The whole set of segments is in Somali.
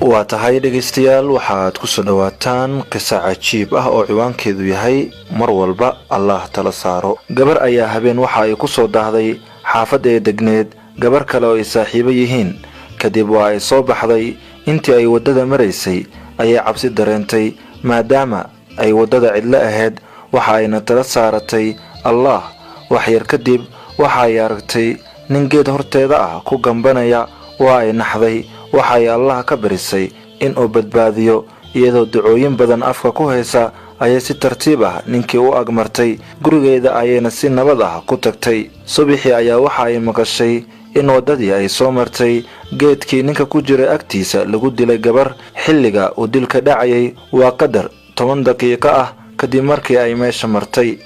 waa tahay dhageystayaal waxaad ku soo dhawaataan qiso cajiib ah oo ciwaankeedu yahay mar walba Allah tala saaro. gabar ayaa habeen waxa ay ku soo daahday xaafadda ee degneed gabar kale oo ay saaxiibo yihiin. kadib waa ay soo baxday intii ay wadada maraysay ayay cabsi dareentay maadaama ay wadada cidla ahayd. waxa ayna tala saaratay Allah. wax yar kadib waxa ay aragtay nin geed horteeda ah ku gambanaya. waa ay naxday. waxa ay Allah ka barisay in uu badbaadiyo iyadoo ducooyin badan afka ku haysa ayay si tartiib ah ninkii u agmartay. gurigeeda ayayna si nabad ah ku tagtay. subaxii ayaa waxa ay maqashay in wadadii ay soo martay geedkii ninka ku jiray agtiisa lagu dilay gabar. xilliga uu dilka dhacayay waa qadar 10 daqiiqo ah kadib markii ay meesha martay.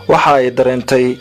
waxa ay dareentay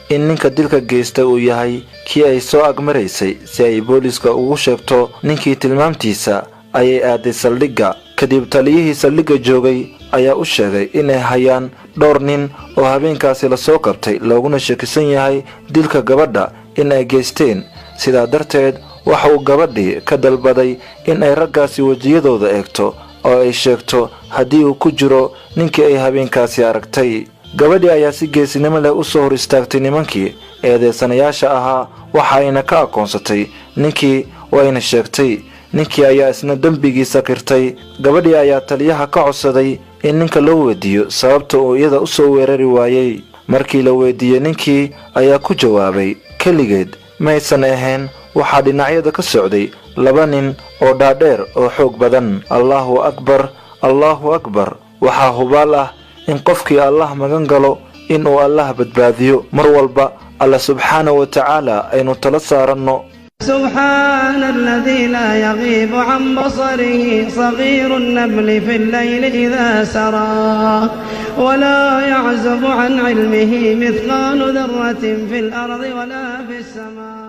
in ninka dilka geystay uu yahay kii ay soo agmaraysay si ay booliska ugu sheegto ninkii tilmaamtiisa ayay aaday saldhigga. kadib taliyihii saldhigga joogay ayaa u sheegay inay hayaan dhowr nin oo habeenkaasi la soo qabtay looguna shakisan yahay dilka gabadha in ay geysteen. sidaa darteed waxa uu gabadhii ka dalbaday in ay raggaasi wajiyadooda eegto oo ay sheegto haddii uu ku jiro ninkii ay habeenkaasi aragtay. gabadhii ayaa si geesinimo leh u soo hor istaagtay nimankii eedeysanayaasha ahaa. waxa ayna ka aqoonsatay ninkii wayna sheegtay. ninkii ayaa isna dembigiisa qirtay. gabadhii ayaa taliyaha ka codsaday in ninka loo weydiiyo sababta uu iyada u soo weerari waayay. markii la weydiiyey ninkii ayaa ku jawaabay keligeed maysan ahayn. waxaa dhinacyada ka socday 2 nin oo dhaadheer oo xoog badan. Allahu akbar, Allahu akbar. waxaa hubaal ah in qofkii Allah magan galo inuu Allah badbaadiyo. mar walba Allah subhanahu wa ta'ala aynu tala saaranno. سبحان الذي لا يغيب عن بصره صغير النمل في الليل إذا سرى ولا يعزب عن علمه مثقال ذرة في الأرض ولا في السماء.